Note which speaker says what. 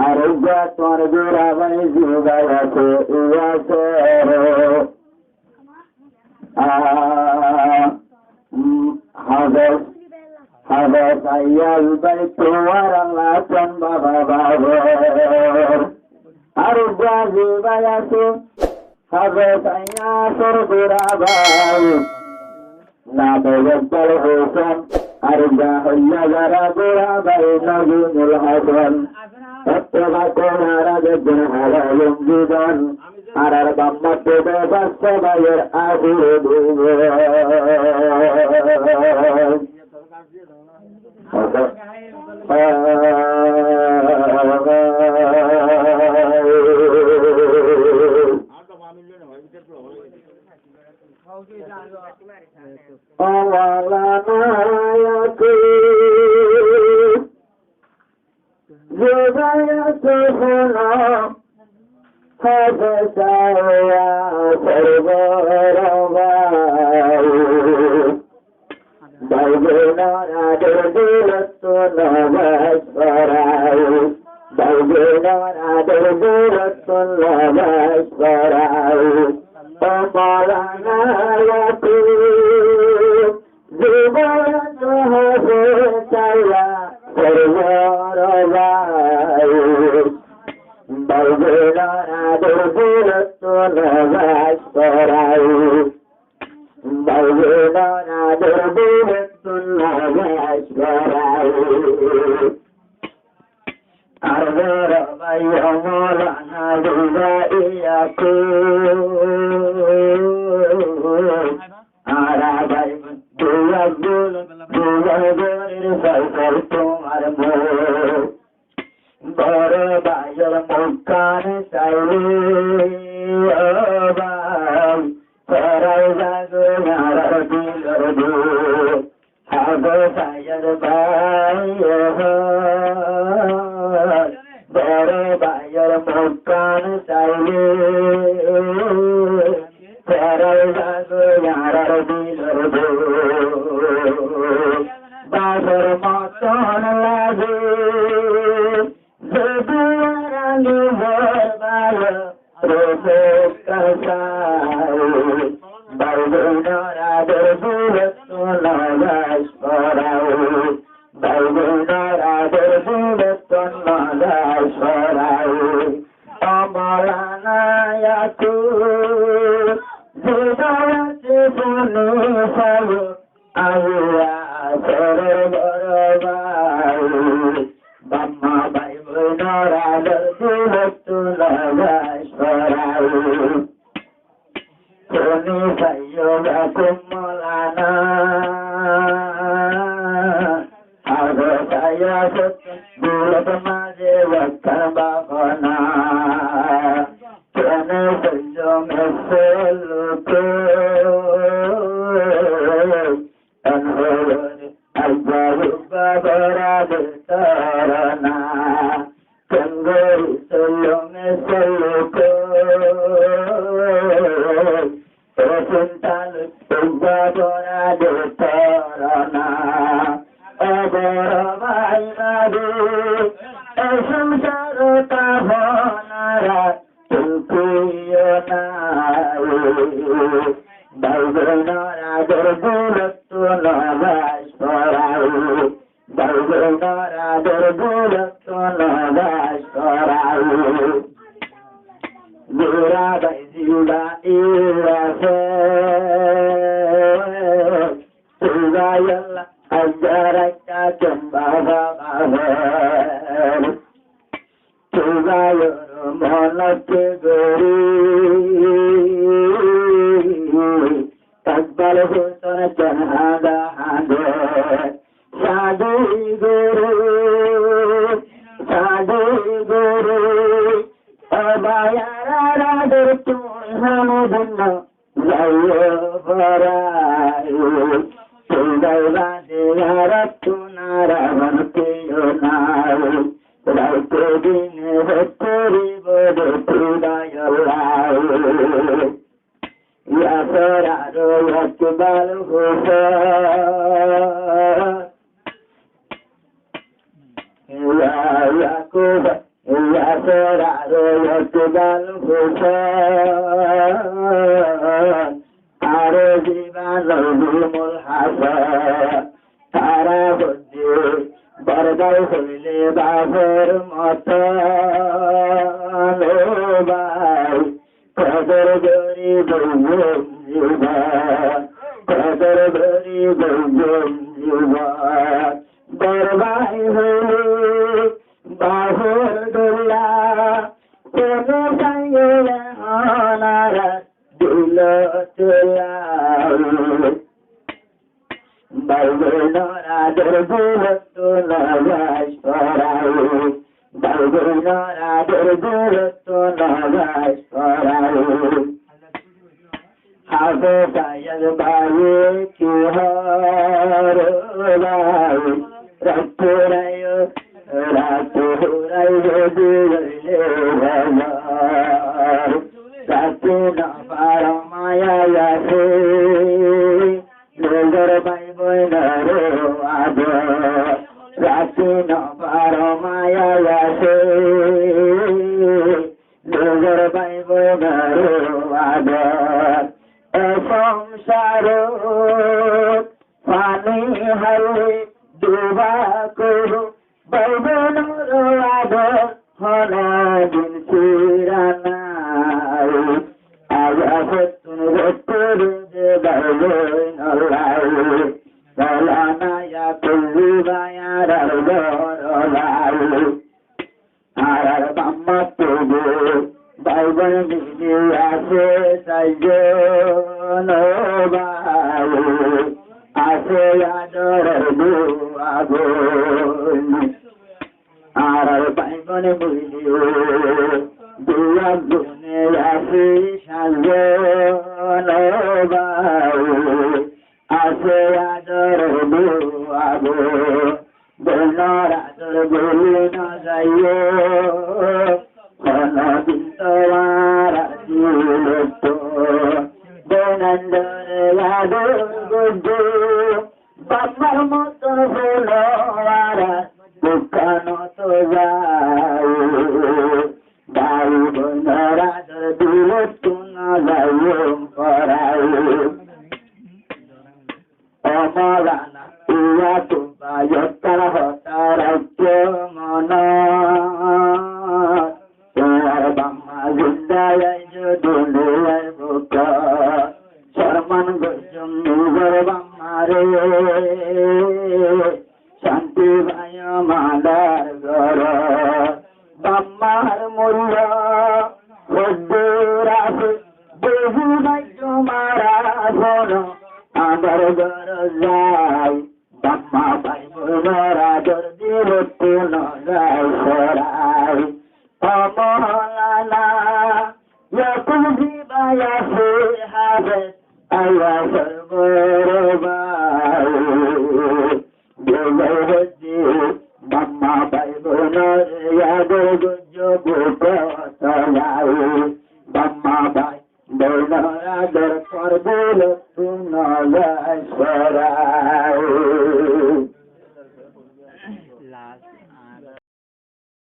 Speaker 1: আরোগ্য তোর জোড়াবাই যুগায়াছে ইয়াছে হাজার আইয়াল বাই তোমার আল্লাহ চান বাবা বাবর আরোগ্য যুগায়াছে হাজার আইয়া তোর জোড়াবাই না বেগল হোসেন আরোগ্য হইয়া যারা জোড়াবাই নবীনুল হাসান জীবন আর বাম্মাতে বাস্তবায়ের আগে Yakub Yasser Aroyatubal Hussein Aro Jiban Rahimul Hasan Tara Huddi Bardai Hule Babar Matan Obai Qadar Gari Gulgum Jiban Qadar Gari Gulgum Jiban Darbai Hule Bahudullah Kono Sayyid Hanara Dulatullah Balgunora Durbulatullah Ashfarahu Balgunora Durbulatullah Ashfarahu Hago Sayyid Bayi Kiharullah Ratturayu Ratturayu Dililillah Rattuna Paramaya Yasi Nilgar Baiboy Naru Ado Rattuna Paramaya Yasi Nilgar Baiboy Naru Ado Esam Saruk Fani Hali Duba Kuru Baiboy Ado Hana Din Siranai Ayahatun Ratturu De Baiboy Nalai Salana Ya Kulli Baya Rargon Olai Arar Bamma Tugu Baiboy Mini Ase Sayon Obai Ase Yadordu Agon Arar Baiboy Mini Diyagune Ase Sayon Obai Ase Yadordu Agon Donora Durgulina Zayo Kono Bintawara Diluto Donandore Yadur Gudu Bamar Moto Hulawara Bukano Tozai Dai Donora Durgulutuna Zayo Korai Omalana Iya Tuba Yotara Hotara Jomona Tuar Bama Zindaya Jodulaya Buka Sarman Gujum Nugar Bamare Shanti Vaya Madar Gora Bamar Mulla Hudurafu Dehu Najumara Sono Adar Garazai Bamma Baibolara Durdirutuna Gaisarai Pamohalana Yakubi Bayasi Habet Ayasar Gorobai Delayati Bamma Baibolara Yadur Gujo Bukotalai Bamma Baibolara Dur Korbulu